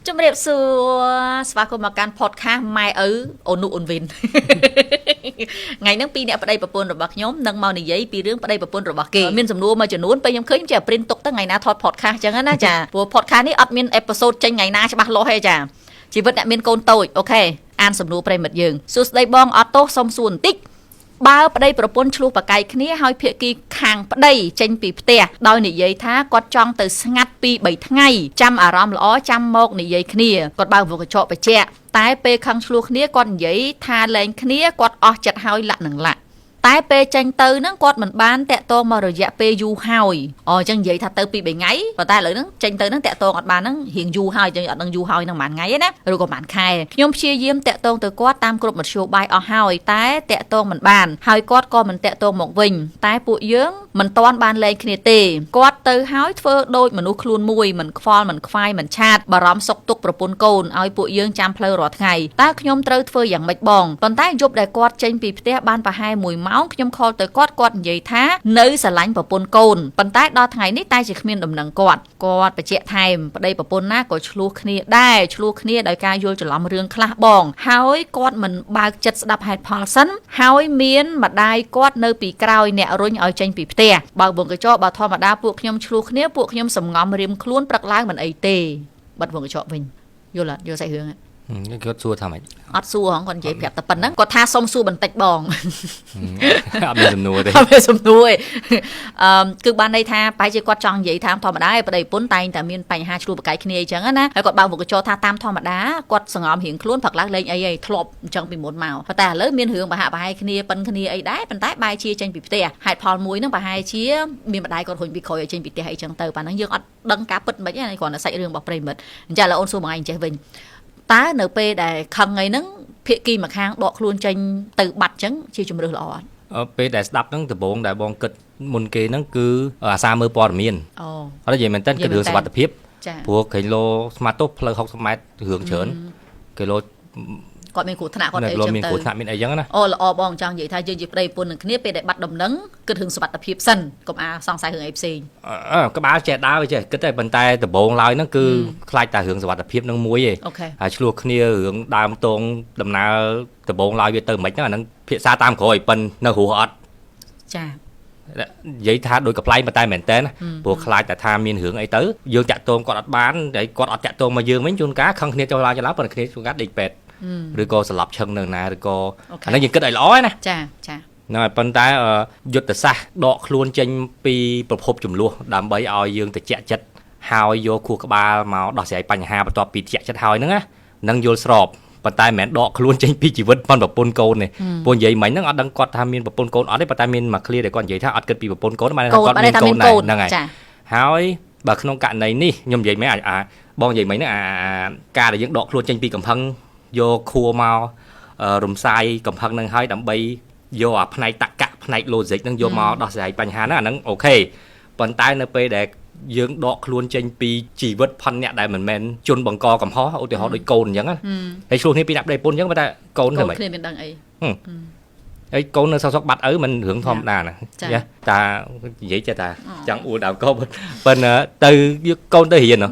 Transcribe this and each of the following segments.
Chúng đẹp xưa và cùng một podcast mai ở onu ôn vin ngày nắng pi nè ở đây bà pôn rồi bạc nhóm nâng màu này giấy pi rướng ở đây bà pôn rồi bạc kì miền sầm nua mà chỉ nuốt bây giờ khơi chả print tục tới ngày nào thọt podcast chẳng á chả của podcast này admin episode trên ngày nào cho bác lo hay chả chỉ vật đại miền côn tôi ok an sầm nua đây mật dường suốt đây bong auto xong xuân tích bao ở đây bà pôn chlu bà cày kia hai phía kia hàng ở đây trên pi tè đôi này giấy thá quạt trong từ ngắt pi 7 ngày trăm à ram ló trăm một này giấy kia quạt bao vừa cái chọ phải che tái pe khăng chlu kia con giấy tha lên kia quạt chặt hai lạ nằng lạ tái pe tranh tư nó quạt mình bán tẹt to mà rồi dạ pe du hai chẳng giấy thật tư pi 7 ngày và ta lại nó tranh tư nó tẹt to quạt bán nó hiện du hai chẳng ở đang du hai năng màn ngày á rồi còn màn khai nhôm chia diêm tẹt to từ quạt tam cột một show bay hai tái tẹt to mình bàn hai quạt con mình tẹt to một vinh tái bụi dướng mình toan bàn lên kia tê quạt từ hai phơ đôi mình nuốt luôn mùi mình phon mình khoai mình chát bà róm sọc tục propon côn ai bụi dướng chăm phơi rót ngày ta nhôm trâu phơ dạng mạch bong còn tái giúp đại quạt tranh pi tè ban và hai mùi máu nhôm kho tới quạt vậy thá nơi xả lánh propon côn còn tái đo ngày nít tai chỉ miên đầm nằng quạt và trẻ thèm đây propon ná có chlu khnia đại ca vô cho làm riêng khla bong hai quạt mình ba chất đập hai person hai miên mà đai quạt nơi pi cào nè rung ở tranh pi tè bao buồn cái cho bà thò mà đa buộc nhom chlu khnia buộc nhom sầm ngóm riêng khuôn bạc láng mình ấy tê bật buồn cái cho mình vô sai hướng cái xuaทำไม ót xua không còn dễ phẹp tập bẩn đó có tha xong xua bẩn tạch bong ấp lên sầm nua đây ấp lên sầm nua cứ ban đây tha phải chỉ quạt tròn vậy tham thò mà đá ở đây bốn tayแต่មានបញ្ហាឆ្លុះបកាយគ្នាអញ្ចឹងណាហើយគាត់បើមកចូលថាតាមធម្មតាគាត់សង្ងំរៀងខ្លួនផឹកឡើងលេងអីធ្លាប់អញ្ចឹងពីមុនមកតែឥឡូវមានរឿងបហាក់បហាយគ្នាប៉ិនគ្នាអីដែរប៉ុន្តែបែរជាចេញពីផ្ទះហេតុផលមួយហ្នឹងប្រហែលជាមានម្ដាយគាត់រុញពីក្រោយឲ្យចេញពីផ្ទះអីចឹងទៅប៉ណ្ណឹងយើងអត់ដឹងការពិតមិនហ្នឹងគ្រាន់តែសាច់រឿងរបស់ប្រិមិត្តអញ្ចឹងឥឡូវអូនសួរមួយថ្ងៃចេះវិញតើនៅពេលដែលខឹងអីហ្នឹងភាគីម្ខាងដកខ្លួនចេញទៅបាត់អញ្ចឹងជាជំរឿសល្អអត់ពេលដែលស្ដាប់ហ្នឹងដំបូងដែលបងគិតមុនគេហ្នឹងគឺអាសាមើលព័ត៌មានអត់និយាយមែនតើគឺរឿងសុវត្ថិភាពព្រោះគីឡូស្មាតូផ្លូវ60ម៉ែត្ររឿងច្រើនគីឡូគាត់មានគ្រោះថ្នាក់គាត់អីចឹងទៅមានគ្រោះថ្នាក់មានអីចឹងណាល្អបងចង់និយាយថាយើងជាប្តីប្រពន្ធនឹងគ្នាពេលដែលបាត់ដំណឹងគិតរឿងសុវត្ថិភាពសិនកុំសង្ស័យរឿងអីផ្សេងក្បាលចេះដើរចេះគិតតែប៉ុន្តែដំបូងឡើយហ្នឹងគឺខ្លាចតែរឿងសុវត្ថិភាពនឹងមួយឯងហើយឆ្លោះគ្នារឿងដើមតងដំណើរដំបូងឡើយវាទៅមិនហ្នឹងអាហ្នឹងភាសាតាមក្រោយប៉ុននៅរស់អត់ចានិយាយថាដូចកំ pl ៃប៉ុន្តែមែនតើព្រោះខ្លាចតែថាមានរឿងអីទៅយើងតាក់ទងគាត់អត់បានហើយគាត់អត់តាក់ទងមកយើងវិញជួនកាលខឹងគ្នាចូលឡាប៉ុន្តែគ្នាជួនកាលដេកពេទ្យឬក៏ស្លាប់ឈឹងនៅណាឬក៏អានេះយើងគិតឲ្យល្អណាចាហ្នឹងហើយប៉ុន្តែយុទ្ធសាស្ត្រដកខ្លួនចេញពីប្រភពចំនួនដើម្បីឲ្យយើងត្រជាក់ចិត្តហើយយកខួរក្បាលមកដោះស្រាយបញ្ហាបន្ទាប់ពីត្រជាក់ចិត្តហើយហ្នឹងណានឹងយល់ស្របប៉ុន្តែមិនមែនដកខ្លួនចេញពីជីវិតប៉ុនប្រពន្ធកូនទេព្រោះនិយាយមិញហ្នឹងអត់ដឹងគាត់ថាមានប្រពន្ធកូនអត់ទេប៉ុន្តែមានមក clear ដែលគាត់និយាយថាអត់គិតពីប្រពន្ធកូនបានថាគាត់មានកូនដែរហ្នឹងហើយហើយបើក្នុងករណីនេះខ្ញុំនិយាយមែនបងនិយាយមិញហ្នឹងការដែលយើងដកខ្លួនចេញពីកំផឹងយកខួរមករំសាយកំផឹងនឹងហើយដើម្បីយកអាផ្នែកតក្កៈផ្នែក logic នឹងយកមកដោះស្រាយបញ្ហាហ្នឹងអាហ្នឹងអូខេប៉ុន្តែនៅពេលដែលយើងដកខ្លួនចេញពីជីវិតផនអ្នកដែលមិនមែនជនបង្កកំហុសឧទាហរណ៍ដូចកូនអញ្ចឹងហើយឆ្លោះគ្នាពីដាក់ប្តីប្រពន្ធអញ្ចឹងតែកូនហ្នឹងមិនគ្នាមានដឹងអីហើយកូននៅសោកបាត់ឪមិនរឿងធម្មតាណាចាតានិយាយចេះតាចង់អួលដើមកោប៉ុន្តែទៅយកកូនទៅរៀន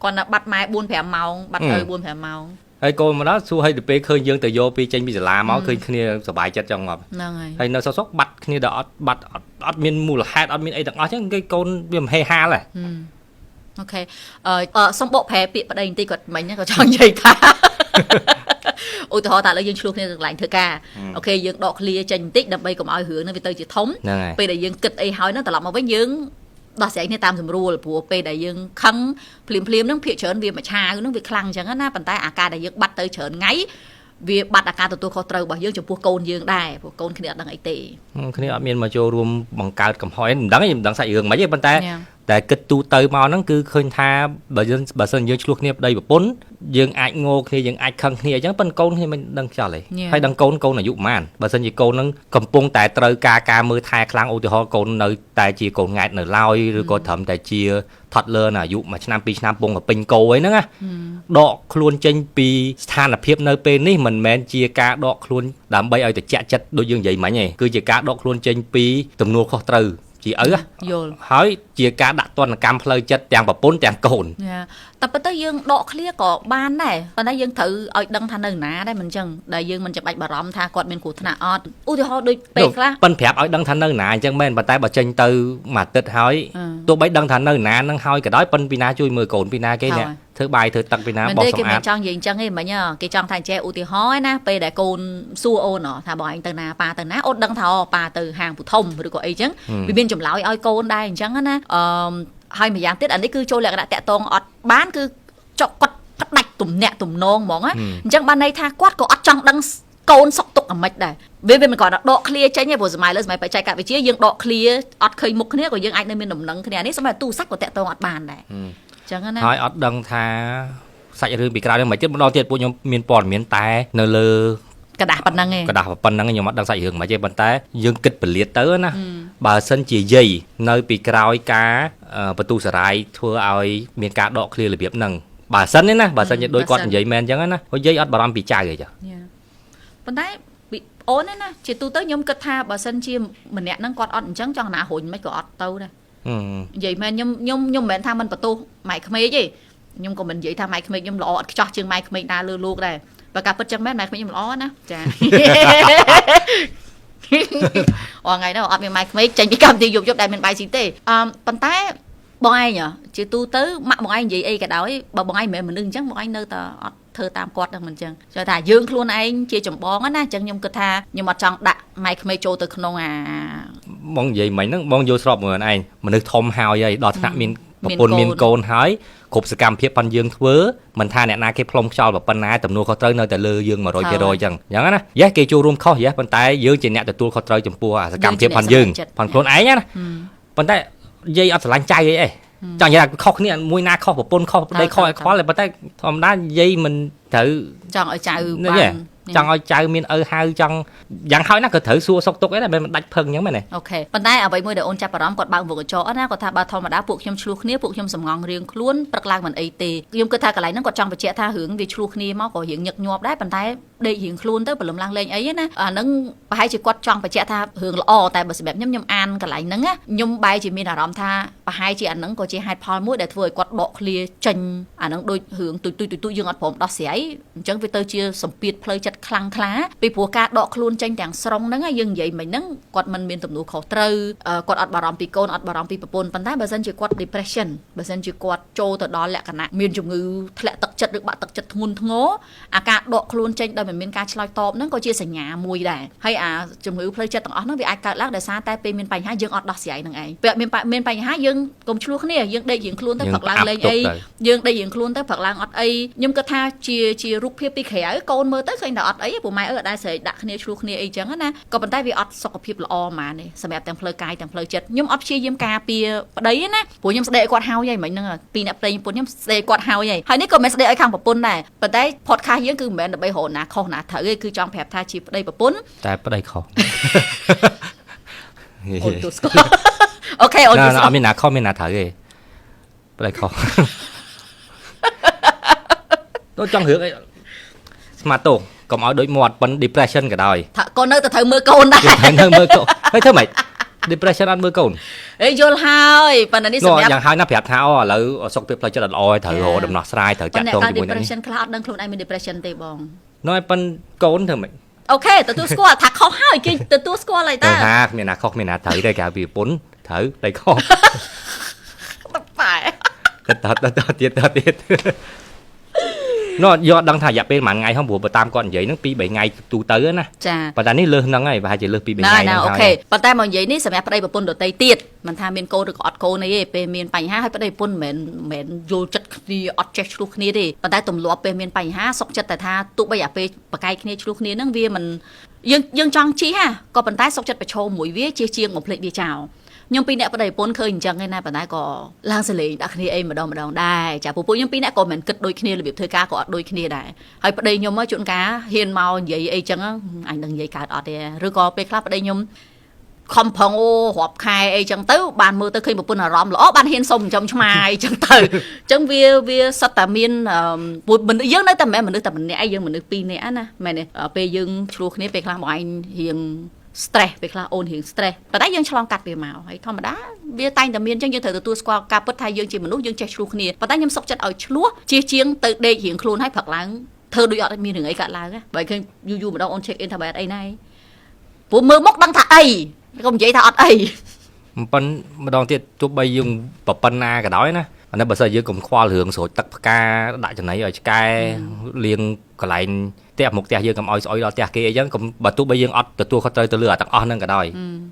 គាត់ណាបាត់ម៉ែ 4-5 ម៉ោងបាត់ឪ 4-5 ម៉ោងហើយកូនមកដល់សួរឲ្យទៅពេលឃើញយើងទៅយកពីចេញពីសាលាមកឃើញគ្នាសប្បាយចិត្តចង់ងាប់ហ្នឹងហើយនៅសុកបាត់គ្នាដល់អត់មានមូលហេតុអត់មានអីទាំងអស់ចឹងគេកូនវាមិនហេហាលហ៎អូខេសុំបកប្រែពាក្យប្តីបន្តិចគាត់មិញគាត់ចង់និយាយថាឧទាហរណ៍តែឥឡូវយើងឆ្លោះគ្នាកន្លែងធ្វើការអូខេយើងដកឃ្លាចេញបន្តិចដើម្បីកុំឲ្យរឿងហ្នឹងវាទៅជាធំពេលដែលយើងគិតអីហើយហ្នឹងត្រឡប់មកវិញយើងដោះស្រាយគ្នាតាមស្រួលព្រោះពេលដែលយើងខឹងភ្លាមហ្នឹងភាគច្រើនវាមួយឆាវហ្នឹងវាខ្លាំងអញ្ចឹងណាប៉ុន្តែអាការដែលយើងបាត់ទៅច្រើនថ្ងៃវាបាត់អាការទទួលខុសត្រូវរបស់យើងចំពោះកូនយើងដែរព្រោះកូនគ្នាអត់ដឹងអីទេគ្នាអត់មានមកចូលរួមបង្កើតកំហុសមិនដឹងសាច់រឿងមិនទេប៉ុន្តែតែគិតទូទៅមកហ្នឹងគឺឃើញថាបើសិនយើងឆ្លោះគ្នាប្តីប្រពន្ធយើងអាចងោគ្នាយើងអាចខឹងគ្នាអញ្ចឹងប៉ុន្តែកូនគ្នាមិនដឹងខ្យល់ទេហើយដឹងកូនអាយុប៉ុន្មានបើសិនជាកូនហ្នឹងកំពុងតែត្រូវការមើលថែខ្លាំងឧទាហរណ៍កូននៅតែជាកូនង៉ែតនៅឡើយឬក៏ត្រឹមតែជាថត់លើអាយុ1ឆ្នាំ2ឆ្នាំពងទៅពេញកោអីហ្នឹងណាដកខ្លួនចេញពីស្ថានភាពនៅពេលនេះមិនមែនជាការដកខ្លួនដើម្បីឲ្យត្រជាក់ចិត្តដូចយើងនិយាយមិញទេគឺជាការដកខ្លួនចេញពីទំនួលខុសត្រូវជាឪយល់ហើយជាការដាក់ទណ្ឌកម្មផ្លូវចិត្តទាំងប្រពន្ធទាំងកូន តែប៉ុន្តែយើងដកឃ្លាក៏បានដែរប៉ុន្តែយើងត្រូវឲ្យដឹងថានៅណាដែរមិនចឹងដែលយើងមិនចាំបាច់បារម្ភថាគាត់មានគ្រោះថ្នាក់អត់ឧទាហរណ៍ដូចពេលខ្លះប៉ិនប្រាប់ឲ្យដឹងថានៅណាអញ្ចឹងមែនប៉ុន្តែបើចេញទៅមួយអាទិត្យហើយទោះបីដឹងថានៅណានឹងហើយក៏ដោយប៉ិនពីណាជួយមើលកូនពីណាគេអ្នកធ្វើបាយធ្វើទឹកពីណាបោះសម្អាតគេមិនចង់និយាយអញ្ចឹងទេមិញគេចង់ថាចេះឧទាហរណ៍ណាពេលដែលកូនសួរអូនថាបងឯងទៅណាប៉ាទៅណាអូនដឹងថាប៉ាទៅហាងពុធំឬក៏អីចឹងវាមានចម្លើយឲ្យកូនដែរអញ្ចឹងណាហើយម្យ៉ាងទៀតអានេះគឺចូលលក្ខណៈតាក់ទងអត់បានគឺចុកគាត់ផ្ដាច់ទំនាក់ទំនងហ្មងណាអញ្ចឹងបានន័យថាគាត់ក៏អត់ចង់ដឹងកូនសុកទុកអាម៉េចដែរវាមិនគាត់ដកឃ្លាចេញទេព្រោះសម័យលើសម័យបច្ចេកវិទ្យាយើងដកឃ្លាអត់ឃើញមុខគ្នាក៏យើងអាចនៅមានដំណឹងគ្នានេះសម័យទូរស័ព្ទក៏តាក់ទងអត់បានដែរអញ្ចឹងណាហើយអត់ដឹងថាសាច់រឿងពីក្រៅនេះមិនទៀតម្ដងទៀតពួកខ្ញុំមានព័ត៌មានតែនៅលើกระดาษប៉ុណ្ណឹងឯងกระดาษប៉ុណ្ណឹងខ្ញុំអត់ដឹងសាច់រឿងមិនទេប៉ុន្តែយើងគិតពលាតទៅណាបើសិនជាយាយនៅពីក្រោយការបន្ទូសរាយធ្វើឲ្យមានការដកឃ្លារបៀបហ្នឹងបើសិនទេណាបើសិនជាដូចគាត់និយាយមែនអញ្ចឹងណាគាត់យាយអត់បារម្ភពីចៅទេចាប៉ុន្តែអូនណាជាទូទៅខ្ញុំគិតថាបើសិនជាម្នាក់ហ្នឹងគាត់អត់អញ្ចឹងចង់ណារុញមិនក៏អត់ទៅដែរនិយាយមែនខ្ញុំមិនមែនថាមិនបន្ទោសម៉ែក្មេកទេខ្ញុំក៏មិននិយាយថាម៉ែក្មេកខ្ញុំល្អអត់ខ្ចោះជាងម៉ែក្មេកណាលើលោកដែរបើការពិតចឹងមែនម៉ែក្មេកខ្ញុំល្អណាចាអូថ្ងៃនោះអត់មានម៉ែក្មេកចេញពីកម្មវិធីយប់ដែលមានបាយស៊ីទេប៉ុន្តែបងឯងជាទូទៅម៉ាក់បងឯងនិយាយអីក៏ដោយបើបងឯងមិនមែនមនុស្សអញ្ចឹងបងឯងនៅតែអត់ធ្វើតាមគាត់ហ្នឹងមិនអញ្ចឹងចុះថាយើងខ្លួនឯងជាចម្បងណាអញ្ចឹងខ្ញុំគិតថាខ្ញុំអត់ចង់ដាក់ម៉ែក្មេកចូលទៅក្នុងបងនិយាយមិញហ្នឹងបងយល់ស្របមើលឯងមនុស្សធំហើយដល់ថ្នាក់មានប្រពន្ធមានកូនហើយគ្រប់សកម្មភាពប៉ុនយើងធ្វើមិនថាអ្នកណាគេផ្លុំខ្យល់ប៉ុណ្ណាទំនួលខុសត្រូវនៅតែលើយើង 100% អញ្ចឹងណាយេគេចូលរួមខុសយេប៉ុន្តែយើងជាអ្នកទទួលខុសត្រូវចំពោះសកម្មភាពប៉ុនយើងប៉ុនខ្លួនឯងណាប៉ុន្តែយាយអត់ស្រឡាញ់ចៅអីចង់និយាយថាខុសគ្នាមួយណាខុសប្រពន្ធខុសប្តីខុសឲ្យខ្វល់ប៉ុន្តែធម្មតាយាយមិនត្រូវចង់ឲ្យចៅបានចង់ឲ្យចៅមានឪហៅចង់យ៉ាងហើយណាក៏ត្រូវសួរសុកទុកឯងមិនដាច់ភឹងអញ្ចឹងមែនទេអូខេប៉ុន្តែអ្វីមួយដែលអូនចាប់អារម្មណ៍គាត់បើកមុខកញ្ចក់ណាគាត់ថាបើធម្មតាពួកខ្ញុំឆ្លោះគ្នាពួកខ្ញុំសំងងរៀងខ្លួនព្រឹកឡើងមិនអីទេខ្ញុំគិតថាកន្លែងហ្នឹងគាត់ចង់បញ្ជាក់ថារឿងវាឆ្លោះគ្នាមកក៏រៀងញឹកញាប់ដែរប៉ុន្តែដេករៀងខ្លួនទៅព្រលឹមឡើងលេងអីណាអាហ្នឹងប្រហែលជាគាត់ចង់បញ្ជាក់ថារឿងល្អតែបើសម្រាប់ខ្ញុំអានកន្លែងហ្នឹងណាខ្ញុំបែរជាមានអារម្មណ៍ថាប្រហែលជាអាហ្នឹងក៏ជាហេតុផលមួយដែលធ្វើឲ្យគាត់ដកឃ្លាចេញអាហ្នឹងដូចរឿងទុយយើងអត់ព្រមដោះស្រាយអញ្ចឹងវាទៅជាសម្ពាធផ្លូវចិត្តខ្លាំងខ្លាពីព្រោះការដកខ្លួនចេញទាំងស្រុងហ្នឹងយើងនិយាយមិញហ្នឹងគាត់មិនមានទំនួលខុសត្រូវគាត់អត់បារម្ភពីកូនអត់បារម្ភពីប្រពន្ធប៉ុន្តែបើសិនជាគាត់ depression បើសិនជាគាត់ចូលទៅដល់លក្ខណៈមានជំងឺធ្លាក់ទឹកចិត្តឬបាក់ទឹកចិត្តធ្ងន់ធ្ងរអាការដកខ្លួនចេញដោយមិនមានការឆ្លើយតបហ្នឹងក៏ជាសញ្ញាមួយដែរហើយអាជំងឺផ្លូវចិត្តទាំងអស់ហ្នឹងវាអាចកើតឡើងដោយសារតែពេលមានបញ្ហាយើងអត់ដោះស្រាយហ្នឹងឯងពេលមានបញ្ហាយើងកុំឆ្លោះគ្នាយើងដេករៀងខ្លួនទៅព្រឹកឡើងលេងអីយើងដេករៀងខ្លួនទៅព្រឹកឡើងអត់អីខ្ញុំគិតថាជារូបភាពពីក្រៅកូនមើលទៅឃើញតែអត់អីព្រោះម៉ែអត់ដែរស្រែកដាក់គ្នាឆ្លោះគ្នាអីចឹងណាក៏ប៉ុន្តែវាអត់សុខភាពល្អហ្មងទេសម្រាប់ទាំងផ្លូវកាយទាំងផ្លូវចិត្តខ្ញុំអត់ព្យាយាមការពារប្តីណាព្រោះខ្ញុំស្ដីឲ្យគាត់ហើយមិញហ្នឹងពីអ្នកប្តីប្រពន្ធខ្ញុំស្ដីគាត់ហើយនេះក៏មិនស្ដីឲ្យខាងប្រពន្ធដែរប៉ុន្តែ podcast យើងគឺមិនមែនដើម្បីរកណាខុសណាត្រូវទេគឺចង់ប្រាប់ថាជាប្តីប្រពន្ធតែប្តីខុសអូនទូស្គាល់អូខេអូនទូស្គាល់អត់មានណាខុសមានណាត្រូវទេប្តីខុសទៅចង់រឿងអីស្មាតោកុំឲ្យដូចមាត់ប៉ុន depression ក៏ដោយថាកូននៅតែត្រូវមើលកូនដែរនៅមើលកូនហើយធ្វើម៉េច depression អត់មើលកូនអេយល់ហើយប៉ុន្តែនេះសម្រាប់យ៉ាងហើយណាប្រាប់ថាឥឡូវសុខភាពផ្លូវចិត្តអត់ល្អហើយត្រូវរកដំណោះស្រាយត្រូវចាក់ទងជាមួយនឹង depression ខ្លះអត់ដឹងខ្លួនឯងមាន depression ទេបងនោះឲ្យប៉ុនកូនធ្វើម៉េចអូខេទទួលស្គាល់ថាខុសហើយគេទទួលស្គាល់ហើយតើថាគ្មានណាខុសគ្មានណាត្រូវទេកាលពីប្រពន្ធត្រូវតែខុសតែទៀតនោះយកដឹងថារយៈពេលប្រហែលថ្ងៃហ្នឹងព្រោះបើតាមគាត់និយាយហ្នឹង 2-3 ថ្ងៃទូទៅណាចាប៉ុន្តែនេះលើសហ្នឹងហើយប្រហែលជាលើស 2-3 ថ្ងៃហ្នឹងហើយអូខេប៉ុន្តែមកនិយាយនេះសម្រាប់ប្តីប្រពន្ធដទៃទៀតមិនថាមានកូនឬក៏អត់កូនទេពេលមានបញ្ហាហើយប្តីប្រពន្ធមិនមែនយល់ចិត្តគ្នាអត់ចេះឆ្លោះគ្នាទេប៉ុន្តែទម្លាប់ពេលមានបញ្ហាសុកចិត្តតែថាទោះបីអាពេលបកាយគ្នាឆ្លោះគ្នាហ្នឹងវាមិនយើងចង់ជិះហ่ะក៏ប៉ុន្តែសុកចិត្តប្រឈមមួយវាជាជាងបំភ្លេចវាចោលខ្ញុំពីរអ្នកប្តីប្រពន្ធឃើញអញ្ចឹងឯណាប៉ុន្តែក៏ឡើងសលេងដាក់គ្នាអីម្ដងដែរចាពួកខ្ញុំពីរអ្នកក៏មិនគិតដូចគ្នារបៀបធ្វើការក៏អត់ដូចគ្នាដែរហើយប្តីខ្ញុំជួនកាលហ៊ានមកនិយាយអីចឹងអញនឹងនិយាយកើតអត់ទេឬក៏ពេលខ្លះប្តីខ្ញុំខំប្រឹងរាប់ខែអីចឹងទៅបានមើលទៅឃើញប្រពន្ធអារម្មណ៍ល្អបានហ៊ានសុំចិញ្ចឹមឆ្មាអីចឹងទៅអញ្ចឹងវាសិតតែមានយើងនៅតែមិនមែនមនុស្សតែម្នាក់ឯងយើងមនុស្សពីរនាក់ណាមែនទេពេលយើងឆ្លោះគ្នាពេលខ្លះបងឯងរៀង stress ពេលខ្លះអូនរៀង stress ប៉ុន្តែយើងឆ្លងកាត់វាមកហើយធម្មតាវាតែងតែមានអញ្ចឹងយើងត្រូវទទួលស្គាល់ការពិតថាយើងជាមនុស្សយើងចេះឆ្លោះគ្នាប៉ុន្តែខ្ញុំសុខចិត្តឲ្យឆ្លោះជាជាងទៅដេករៀងខ្លួនហើយព្រឹកឡើងធ្វើដូចអត់មានរឿងអីកើតឡើងបើឃើញយូរម្ដងអូន check in ថាបែបអីណាព្រោះមើលមុខដឹងថាអីកុំនិយាយថាអត់អីប៉ុន្តែម្ដងទៀតទោះបីយើងប្រប៉ុណ្ណាក៏ដោយណាអានេះបើសិនយើងកុំខ្វល់រឿងស្រូចទឹកផ្កាដាក់ចំណីឲ្យឆ្កែលាងកន្លែងផ្ទះមុខផ្ទះយើងកុំឲ្យស្អុយដល់ផ្ទះគេអីចឹងកុំបើទោះបីយើងអត់ទទួលខុសត្រូវទៅលើអាទាំងអស់ហ្នឹងក៏ដោយ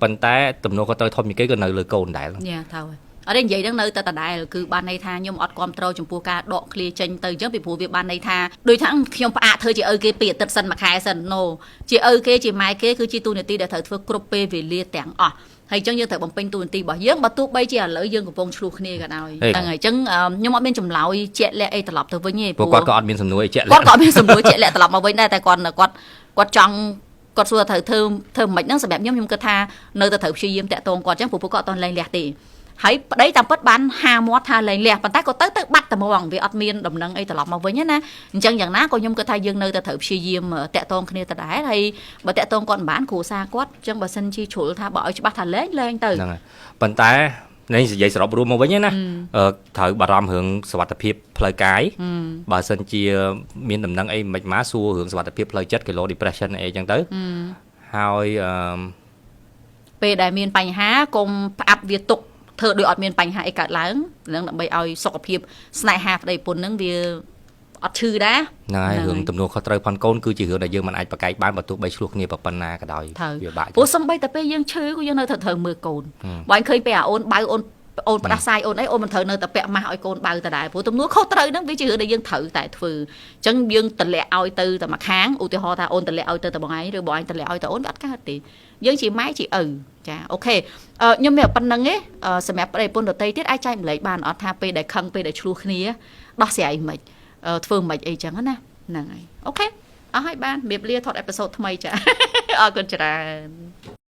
ប៉ុន្តែទំនួលខុសត្រូវធំជាងគេក៏នៅលើកូនដែរយ៉ាថាអត់ទេនិយាយហ្នឹងនៅតែដដែលគឺបានន័យថាខ្ញុំអត់គ្រប់ត្រូលចំពោះការដកឃ្លាចេញទៅអញ្ចឹងពីព្រោះវាបានន័យថាដូចថាខ្ញុំផ្អាកធ្វើជាឪគេពីអាទិត្យសិនមួយខែសិន no ជាឪគេជាម៉ែគេគឺជាទូនាទីដែលត្រូវធ្វើគ្រប់ពេលវេលាទាំងអស់ហើយអញ្ចឹងយើងត្រូវបំពេញតួនាទីរបស់យើងបើទោះបីជាឥឡូវយើងកំពុងឆ្លោះគ្នាក៏ដោយហ្នឹងហើយអញ្ចឹងខ្ញុំអត់មានចម្លើយជាក់លាក់អីត្រឡប់ទៅវិញទេព្រោះគាត់ក៏អត់មានសំណួរអីជាក់លាក់គាត់ក៏អត់មានសំណួរជាក់លាក់ត្រឡប់មកវិញដែរតែគាត់ចង់គាត់សួរត្រូវធ្វើមិនហ្នឹងសម្រាប់ខ្ញុំគិតថានៅតែត្រូវព្យាយាមតាក់ទងគាត់អញ្ចឹងព្រោះគាត់អត់ទាន់លែងលះទេហើយប្តីតាមពិតបានហាមាត់ថាលែងលះប៉ុន្តែក៏ទៅបាត់តែហ្មងវាអត់មានដំណឹងអីត្រឡប់មកវិញណាអញ្ចឹងយ៉ាងណាក៏ខ្ញុំគិតថាយើងនៅតែត្រូវព្យាយាមតាក់ទងគ្នាដដែលហើយបើតាក់ទងគាត់មិនបានគ្រួសារគាត់អញ្ចឹងបើសិនជាជ្រុលថាបើឲ្យច្បាស់ថាលែងទៅហ្នឹងហើយប៉ុន្តែនេះនិយាយសរុបរួមមកវិញណាត្រូវបារម្ភរឿងសុខភាពផ្លូវកាយបើសិនជាមានដំណឹងអីមិនមកសួររឿងសុខភាពផ្លូវចិត្ត low depression អីចឹងទៅហើយពេលដែលមានបញ្ហាកុំផ្អាប់វាទុកធ្វើដូចអត់មានបញ្ហាអីកើតឡើងនឹងដើម្បីឲ្យសុខភាពស្នេហាប្តីប្រពន្ធនឹងវាអត់ឈឺដែរហ្នឹងហើយរឿងទំនួលខុសត្រូវផាន់កូនគឺជារឿងដែលយើងមិនអាចប្រកែកបានបើទោះបីឆ្លោះគ្នាប៉ុណ្ណាក៏ដោយវាបាក់ព្រោះសំបីតែពេលយើងឈឺក៏យើងនៅត្រូវមើលកូនបើឃើញពេលអូនបៅអូនផ្ដាសាយអូនអីអូនមិនត្រូវនៅតែពាក់ម៉ាស់ឲ្យកូនបៅតដែរព្រោះទំនួលខុសត្រូវហ្នឹងវាជារឿងដែលយើងត្រូវតែធ្វើអញ្ចឹងយើងតម្លាក់ឲ្យទៅតែមួយខាងឧទាហរណ៍ថាអូនតម្លាក់ឲ្យទៅតែបងឯងឬបងឯងតម្លាក់ឲ្យទៅអូនវាអត់កើតទេយើងជាម៉ែជាឪចាអូខេខ្ញុំមានប៉ុណ្្នឹងទេសម្រាប់ប្តីប្រពន្ធដទៃទៀតអាចចែកម្លែកបានអត់ថាពេលដែលខឹងពេលដែលឆ្លោះគ្នាដោះស្រាយមិនធ្វើមិនអីចឹងណាហ្នឹងហើយអូខេអស់ហើយបានរបៀបលាថតអេពីសូតថ្មីចាអរគុណច្រើន